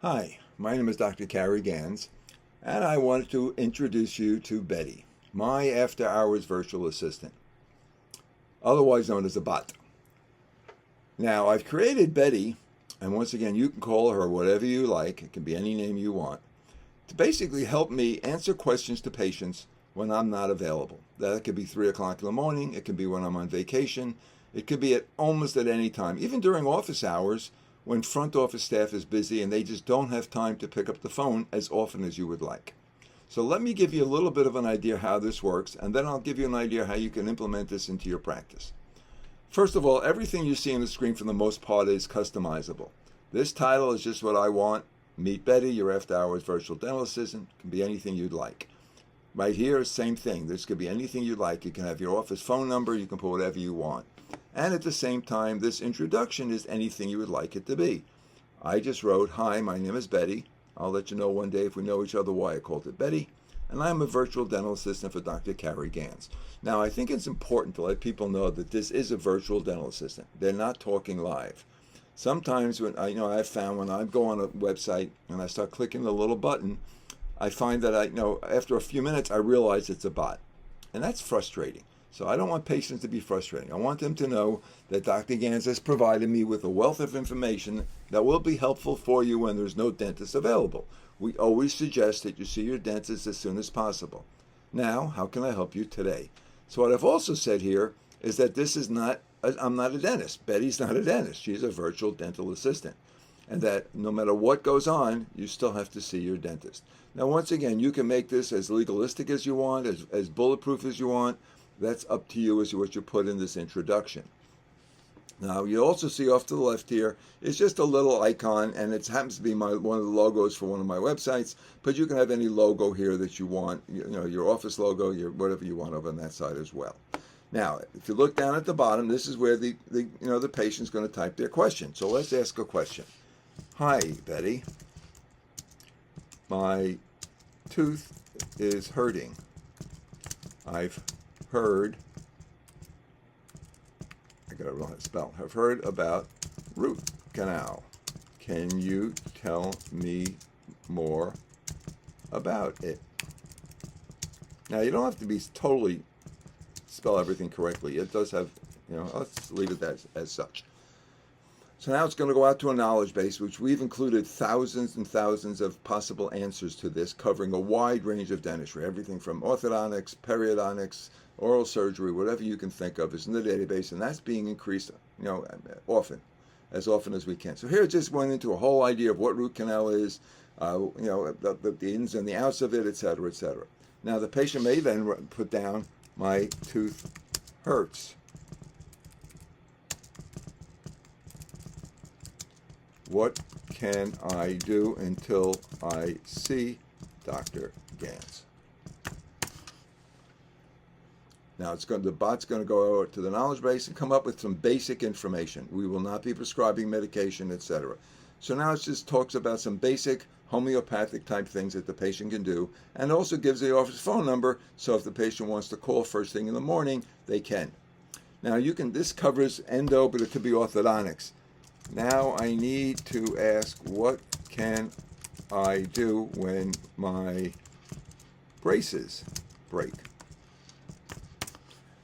Hi, my name is Dr. Cary Gans, and I wanted to introduce you to Betty, my after-hours virtual assistant, otherwise known as a bot. Now, I've created Betty, and once again, you can call her whatever you like. It can be any name you want, to basically help me answer questions to patients when I'm not available. That could be 3 o'clock in the morning. It could be when I'm on vacation. It could be at almost at any time, even during office hours when front office staff is busy and they just don't have time to pick up the phone as often as you would like. So let me give you a little bit of an idea how this works, and then I'll give you an idea how you can implement this into your practice. First of all, everything you see on the screen for the most part is customizable. This title is just what I want. Meet Betty, your after-hours virtual dental assistant. It can be anything you'd like. Right here, same thing. This could be anything you like. You can have your office phone number. You can put whatever you want. And at the same time, this introduction is anything you would like it to be. I just wrote, "Hi, my name is Betty. I'll let you know one day if we know each other why I called it Betty. And I'm a virtual dental assistant for Dr. Cary Gans." Now, I think it's important to let people know that this is a virtual dental assistant. They're not talking live. Sometimes I've found when I go on a website and I start clicking the little button, I find that after a few minutes, I realize it's a bot. And that's frustrating. So I don't want patients to be frustrating. I want them to know that Dr. Gans has provided me with a wealth of information that will be helpful for you when there's no dentist available. We always suggest that you see your dentist as soon as possible. Now, how can I help you today? So what I've also said here is that I'm not a dentist. Betty's not a dentist. She's a virtual dental assistant. And that no matter what goes on, you still have to see your dentist. Now, once again, you can make this as legalistic as you want, as bulletproof as you want. That's up to you as to what you put in this introduction. Now, you also see off to the left here is just a little icon, and it happens to be one of the logos for one of my websites, but you can have any logo here that you want, your office logo, your whatever you want over on that side as well. Now, if you look down at the bottom, this is where the patient's going to type their question. So let's ask a question. "Hi, Betty. My tooth is hurting. I've heard I've heard about root canal. Can you tell me more about it?" Now, you don't have to be totally spell everything correctly. It does have, let's leave it as such. So now it's going to go out to a knowledge base, which we've included thousands and thousands of possible answers to this, covering a wide range of dentistry. Everything from orthodontics, periodontics, oral surgery, whatever you can think of is in the database, and that's being increased, as often as we can. So here it just went into a whole idea of what root canal is, the ins and the outs of it, et cetera, et cetera. Now the patient may then put down, "My tooth hurts. What can I do until I see Dr. Gans?" Now the bot's going to go to the knowledge base and come up with some basic information. We will not be prescribing medication, etc. So now it just talks about some basic homeopathic type things that the patient can do, and also gives the office phone number, so if the patient wants to call first thing in the morning, they can. Now this covers endo, but it could be orthodontics. Now I need to ask, what can I do when my braces break?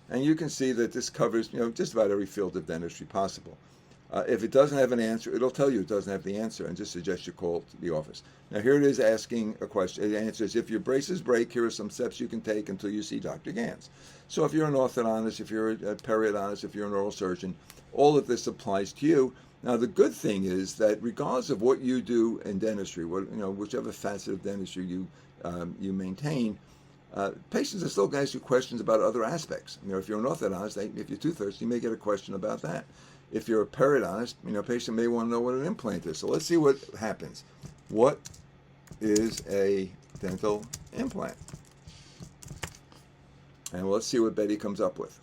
And you can see that this covers, just about every field of dentistry possible. If it doesn't have an answer, it'll tell you it doesn't have the answer and just suggest you call the office. Now here it is asking a question. It answers, "If your braces break, here are some steps you can take until you see Dr. Gans." So if you're an orthodontist, if you're a periodontist, if you're an oral surgeon, all of this applies to you. Now the good thing is that regardless of what you do in dentistry, whichever facet of dentistry you maintain, patients are still going to ask you questions about other aspects. If you're an orthodontist, if you're tooth thirsty, you may get a question about that. If you're a periodontist, a patient may want to know what an implant is. So let's see what happens. What is a dental implant? And let's see what Betty comes up with.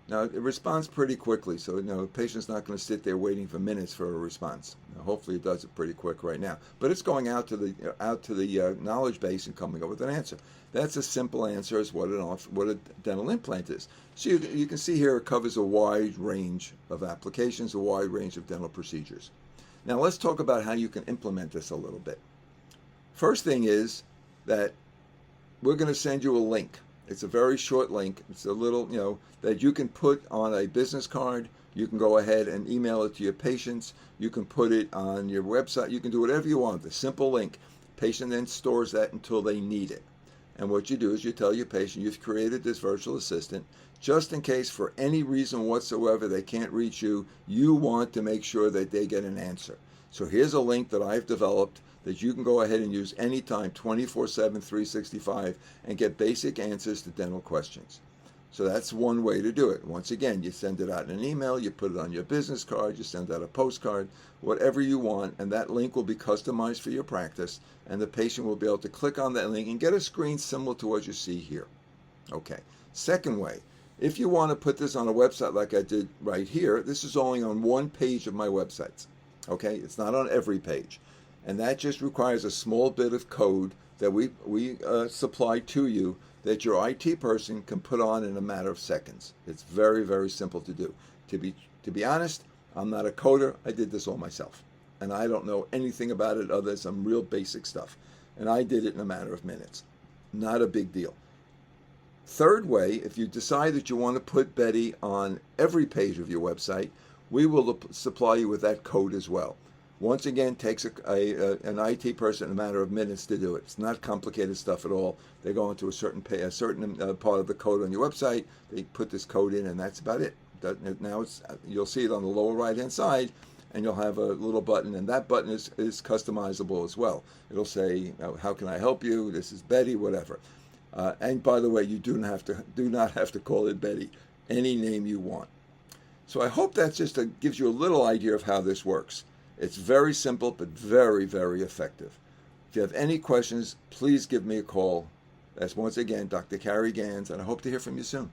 Now, it responds pretty quickly, so the patient's not going to sit there waiting for minutes for a response. Now, hopefully, it does it pretty quick right now. But it's going out to the knowledge base and coming up with an answer. That's a simple answer as what a dental implant is. So you can see here it covers a wide range of applications, a wide range of dental procedures. Now let's talk about how you can implement this a little bit. First thing is that we're going to send you a link. It's a very short link. It's a little, that you can put on a business card. You can go ahead and email it to your patients. You can put it on your website. You can do whatever you want. A simple link. Patient then stores that until they need it. And what you do is you tell your patient you've created this virtual assistant just in case for any reason whatsoever they can't reach you. You want to make sure that they get an answer. So here's a link that I've developed that you can go ahead and use anytime, 24/7, 365, and get basic answers to dental questions. So that's one way to do it. Once again, you send it out in an email, you put it on your business card, you send out a postcard, whatever you want, and that link will be customized for your practice, and the patient will be able to click on that link and get a screen similar to what you see here. Okay. Second way, if you want to put this on a website like I did right here, this is only on one page of my websites. Okay, it's not on every page. And that just requires a small bit of code that we supply to you that your IT person can put on in a matter of seconds. It's very, very simple to do. To be honest, I'm not a coder. I did this all myself. And I don't know anything about it other than some real basic stuff. And I did it in a matter of minutes. Not a big deal. Third way, if you decide that you want to put Betty on every page of your website, we will supply you with that code as well. Once again, takes an IT person a matter of minutes to do it. It's not complicated stuff at all. They go into a certain part of the code on your website. They put this code in, and that's about it. Now you'll see it on the lower right-hand side, and you'll have a little button, and that button is customizable as well. It'll say, "How can I help you? This is Betty," whatever. And by the way, you do not have to call it Betty. Any name you want. So I hope that just gives you a little idea of how this works. It's very simple, but very, very effective. If you have any questions, please give me a call. That's once again Dr. Cary Gans, and I hope to hear from you soon.